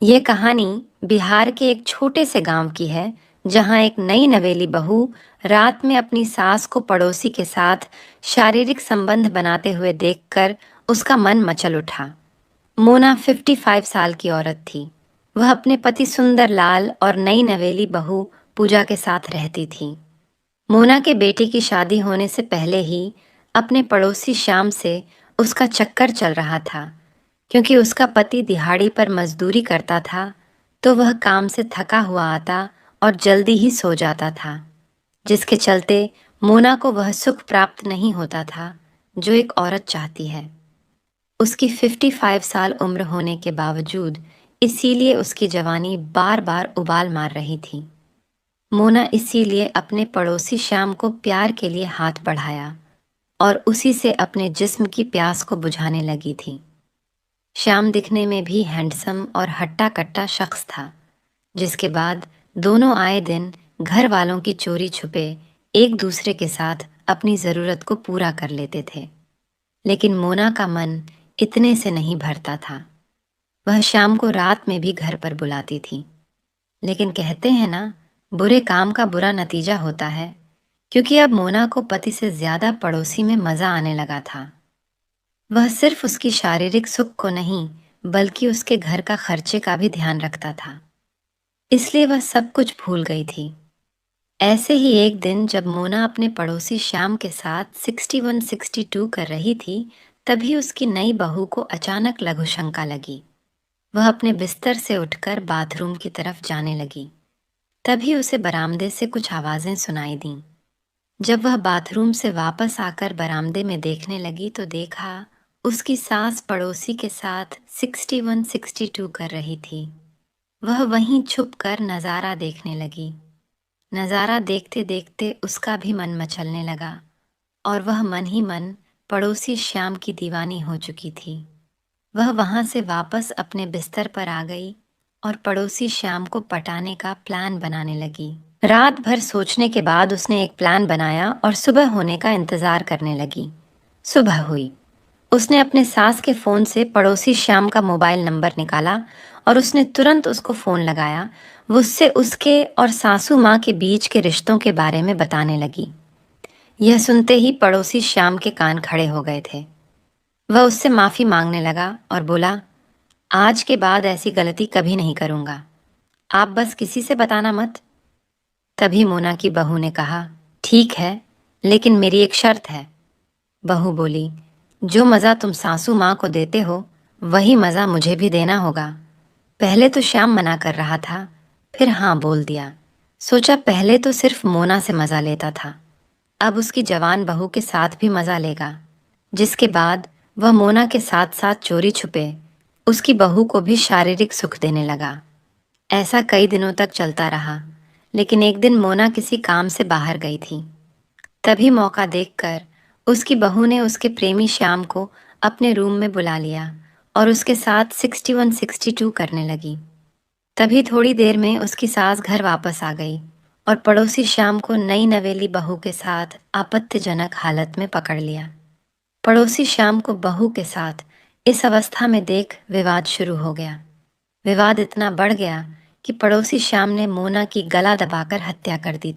ये कहानी बिहार के एक छोटे से गांव की है, जहां एक नई नवेली बहू रात में अपनी सास को पड़ोसी के साथ शारीरिक संबंध बनाते हुए देखकर उसका मन मचल उठा। मोना 55 साल की औरत थी। वह अपने पति सुंदर लाल और नई नवेली बहू पूजा के साथ रहती थी। मोना के बेटे की शादी होने से पहले ही अपने पड़ोसी श्याम से उसका चक्कर चल रहा था। क्योंकि उसका पति दिहाड़ी पर मजदूरी करता था, तो वह काम से थका हुआ आता और जल्दी ही सो जाता था, जिसके चलते मोना को वह सुख प्राप्त नहीं होता था जो एक औरत चाहती है। उसकी 55 साल उम्र होने के बावजूद इसीलिए उसकी जवानी बार बार उबाल मार रही थी। मोना इसीलिए अपने पड़ोसी श्याम को प्यार के लिए हाथ बढ़ाया और उसी से अपने जिस्म की प्यास को बुझाने लगी थी। श्याम दिखने में भी हैंडसम और हट्टा कट्टा शख्स था, जिसके बाद दोनों आए दिन घर वालों की चोरी छुपे एक दूसरे के साथ अपनी ज़रूरत को पूरा कर लेते थे। लेकिन मोना का मन इतने से नहीं भरता था। वह श्याम को रात में भी घर पर बुलाती थी। लेकिन कहते हैं ना, बुरे काम का बुरा नतीजा होता है। क्योंकि अब मोना को पति से ज़्यादा पड़ोसी में मज़ा आने लगा था। वह सिर्फ उसकी शारीरिक सुख को नहीं, बल्कि उसके घर का खर्चे का भी ध्यान रखता था। इसलिए वह सब कुछ भूल गई थी। ऐसे ही एक दिन जब मोना अपने पड़ोसी श्याम के साथ 61-62 कर रही थी, तभी उसकी नई बहू को अचानक लघु शंका लगी। वह अपने बिस्तर से उठकर बाथरूम की तरफ जाने लगी। तभी उसे बरामदे से कुछ आवाज़ें सुनाई दीं। जब वह बाथरूम से वापस आकर बरामदे में देखने लगी तो देखा उसकी सास पड़ोसी के साथ 61-62 कर रही थी। वह वहीं छुप कर नज़ारा देखने लगी। नज़ारा देखते देखते उसका भी मन मचलने लगा और वह मन ही मन पड़ोसी श्याम की दीवानी हो चुकी थी। वह वहाँ से वापस अपने बिस्तर पर आ गई और पड़ोसी श्याम को पटाने का प्लान बनाने लगी। रात भर सोचने के बाद उसने एक प्लान बनाया और सुबह होने का इंतज़ार करने लगी। सुबह हुई। उसने अपने सास के फ़ोन से पड़ोसी श्याम का मोबाइल नंबर निकाला और उसने तुरंत उसको फ़ोन लगाया। वो उससे उसके और सासू माँ के बीच के रिश्तों के बारे में बताने लगी। यह सुनते ही पड़ोसी श्याम के कान खड़े हो गए थे। वह उससे माफ़ी मांगने लगा और बोला, आज के बाद ऐसी गलती कभी नहीं करूँगा। आप बस किसी से बताना मत। तभी मोना की बहू ने कहा, ठीक है, लेकिन मेरी एक शर्त है। बहू बोली, जो मज़ा तुम सासू माँ को देते हो, वही मज़ा मुझे भी देना होगा। पहले तो श्याम मना कर रहा था, फिर हाँ बोल दिया। सोचा पहले तो सिर्फ मोना से मज़ा लेता था, अब उसकी जवान बहू के साथ भी मज़ा लेगा। जिसके बाद वह मोना के साथ साथ चोरी छुपे उसकी बहू को भी शारीरिक सुख देने लगा। ऐसा कई दिनों तक चलता रहा, लेकिन एक दिन मोना किसी काम से बाहर गई थी। तभी मौका देखकर उसकी बहू ने उसके प्रेमी श्याम को अपने रूम में बुला लिया और उसके साथ 61-62 करने लगी। तभी थोड़ी देर में उसकी सास घर वापस आ गई और पड़ोसी श्याम को नई नवेली बहू के साथ आपत्तिजनक हालत में पकड़ लिया। पड़ोसी श्याम को बहू के साथ इस अवस्था में देख विवाद शुरू हो गया। विवाद इतना बढ़ गया कि पड़ोसी श्याम ने मोना की गला दबाकर हत्या कर दी।